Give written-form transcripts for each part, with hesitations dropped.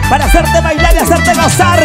para hacerte bailar y hacerte gozar.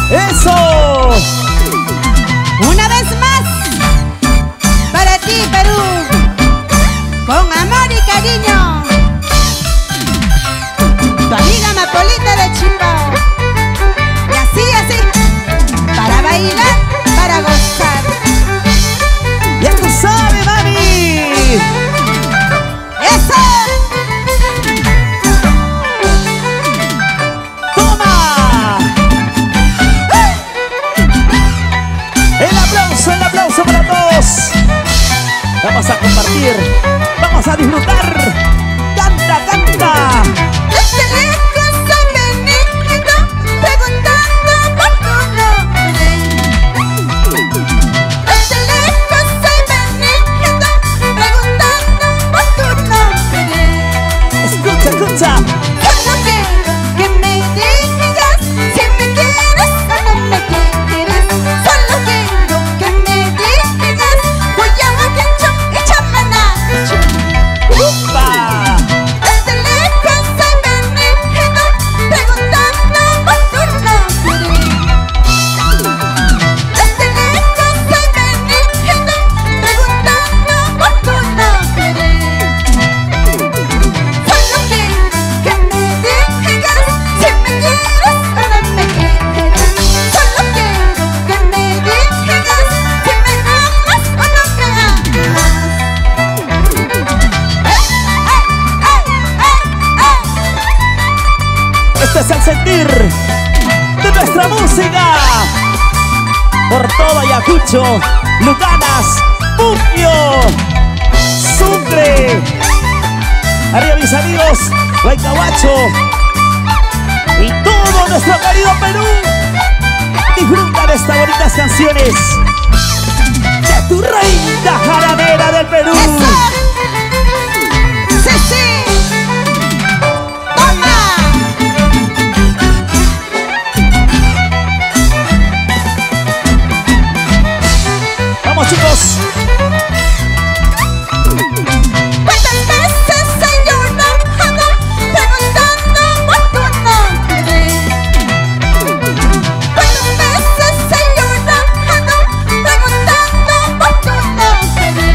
¡Eso! Una vez más, para ti, Perú, con amor y cariño, tu amiga Mapolita de Chimbao. Y así, para bailar, para gozar. ¡Ya tú sabes, mami! ¡Eso! ¡Toma! El aplauso para todos. Vamos a compartir, vamos a disfrutar. ¡Canta, canta! Desde lejos he venido preguntando por tu nombre. Desde lejos he venido preguntando por tu nombre. Escucha, escucha. Solo quiero que me digas si me quieres o no me quieres. Solo quiero que me digas Guayama, y Chamanacho. ¡Upa! Desde lejos he venido preguntando por tu nombre. Desde lejos he venido preguntando por tu nombre. Solo quiero que me digas si me quieres o no me quieres. Solo quiero que me digas si me amas o no me amas. Este es el sentir de nuestra música. Por todo Ayacucho, Lucanas, Puquio, Sucre. Arriba mis amigos, Huaycahuacho y todo nuestro querido Perú. Disfruta de estas bonitas canciones de tu reina jaranera del Perú. ¡Eso! ¡Sí, sí! ¡Toma! Vamos, chicos. ¿Cuántas veces he llorado preguntando por tu nombre? ¿Cuántas veces he llorado preguntando por tu nombre?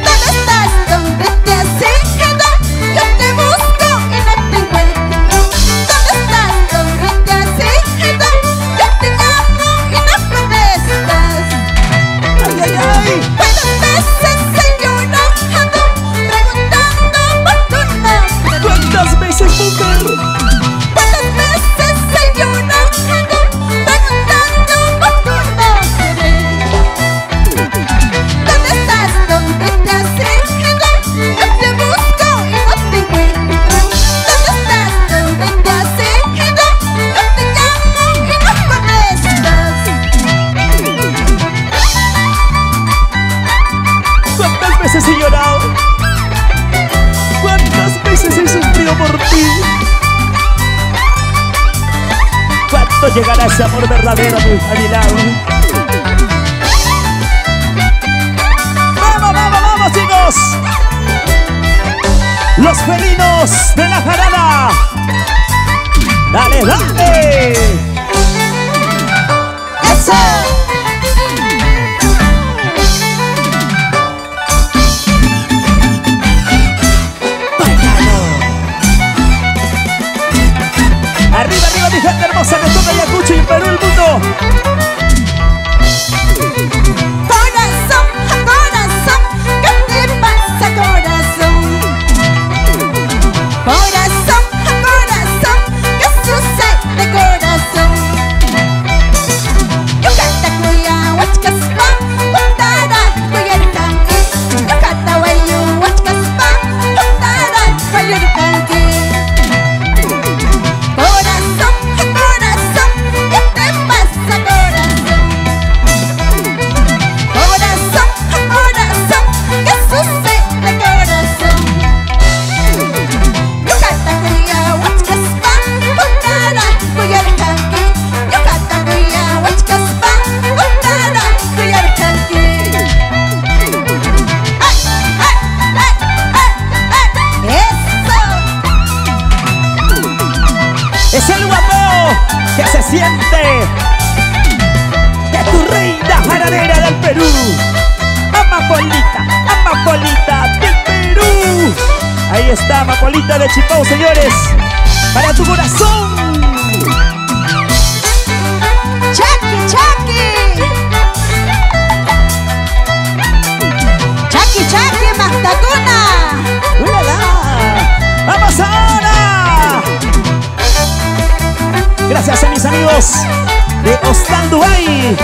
¿Dónde estás? ¿Dónde te has ido? Yo te busco y no te encuentro. ¿Dónde estás? ¿Dónde te has ido? Yo te llamo y no contestas. ¡Ay, ay, ay! ¿Cuántas veces he llorado preguntando por tu nombre? ¿Cuántas veces, mujer? ¿Cuántas veces he llorado preguntando por tu nombre? ¿Dónde estás? ¿Dónde te has ido? Yo te busco y no te encuentro. ¿Dónde estás? ¿Dónde te has ido? Yo te llamo y no contestas. ¿Cuántas veces he llorado? ¿Cuántas veces he sufrido por ti? ¿Cuánto llegará ese amor verdadero a mi lado? ¡Vamos, vamos, vamos, chicos! Los felinos de la jarana. ¡Dale, dale! ¡Eso! Arriba, arriba, mi gente hermosa de todo Ayacucho y Perú, el mundo. Corazón, corazón, ¿qué te pasa, corazón? Corazón, corazón, ¿qué sucede, corazón? Yo canta Es el guapo que se siente que es tu reina jaranera del Perú. Amapolita del Perú. Ahí está, Amapolita de Chipau, señores. Para tu corazón. Chucky, Magdalena. ¡Ulala! ¡Vamos ahora! Gracias a mis amigos de Hostal Dubai.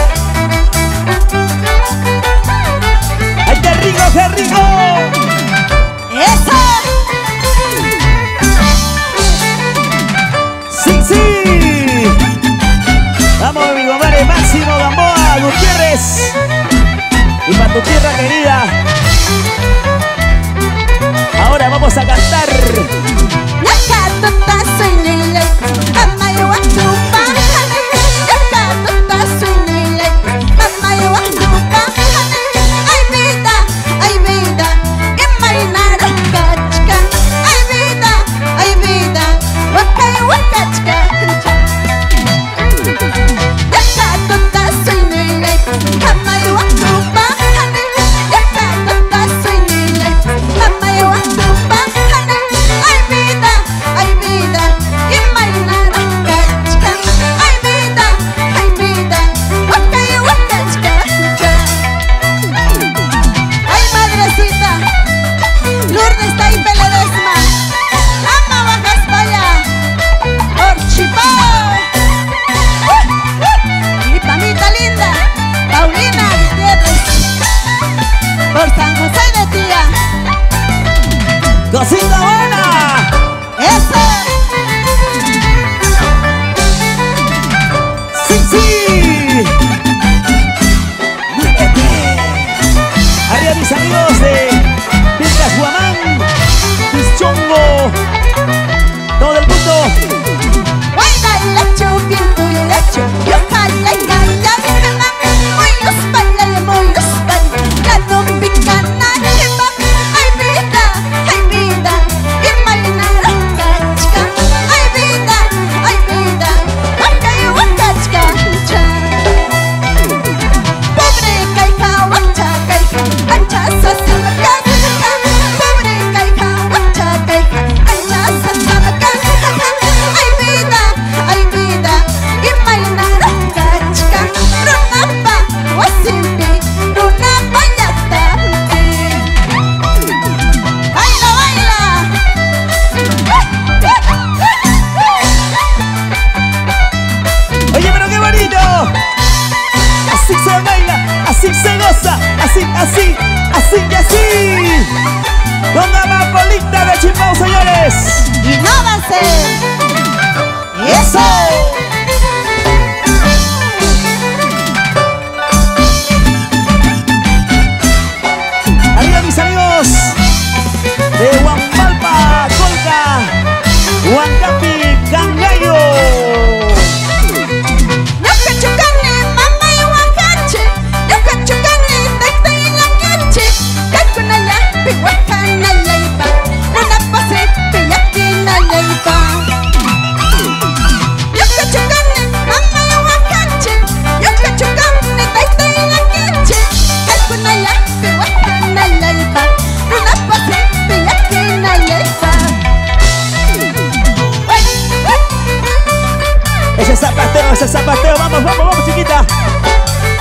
¡Ay, qué rico, qué rico! ¡Eso! ¡Sí, sí! Vamos, mi compadre Máximo Gamboa Gutiérrez. Y para tu tierra querida. Ahora vamos a cantar. ¡Cosita buena! ¡Eso! ¡Sí, sí! Arriba mis amigos de Vilcas Guamán, Pichongo, todo el mundo. Así se goza, así y así. Con Amapolita de Chipau, señores. Y no va a ser. ¡Eso! Arriba mis amigos de Huampalpa, Colca, Huancapi, Cangallo. Ese zapateo, vamos, chiquita.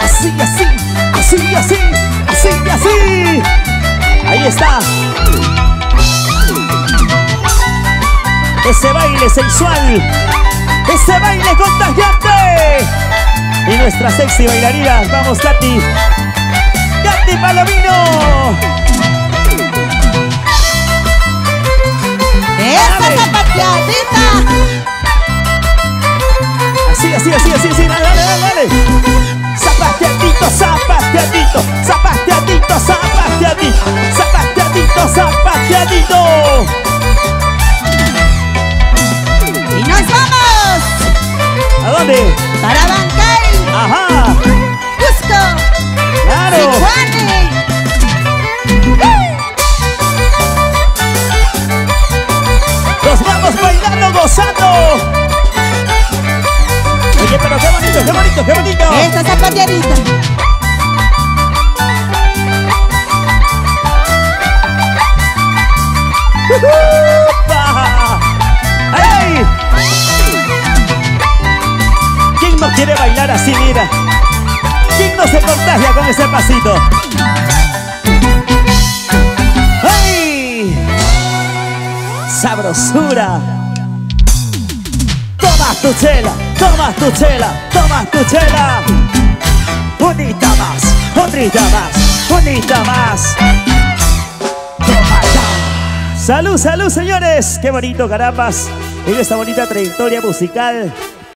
Así. Ahí está. Ese baile sensual, ese baile contagiante. Y nuestra sexy bailarina, vamos, Katy Palomino. Esa zapateadita. Así, dale. Zapateadito. Y nos vamos. ¿A dónde? Para Bancay. Ajá. Cusco. Claro. Sicuani. bonito, qué bonito, qué bonito. Esta zapateadita. ¡Ay! ¿Quién no quiere bailar así, mira? ¿Quién no se contagia con ese pasito? ¡Ay! ¡Sabrosura! Toma tu chela, toma tu chela, toma tu chela. Bonita más, bonita más, bonita más. Salud, salud, señores. Qué bonito, carambas. En esta bonita trayectoria musical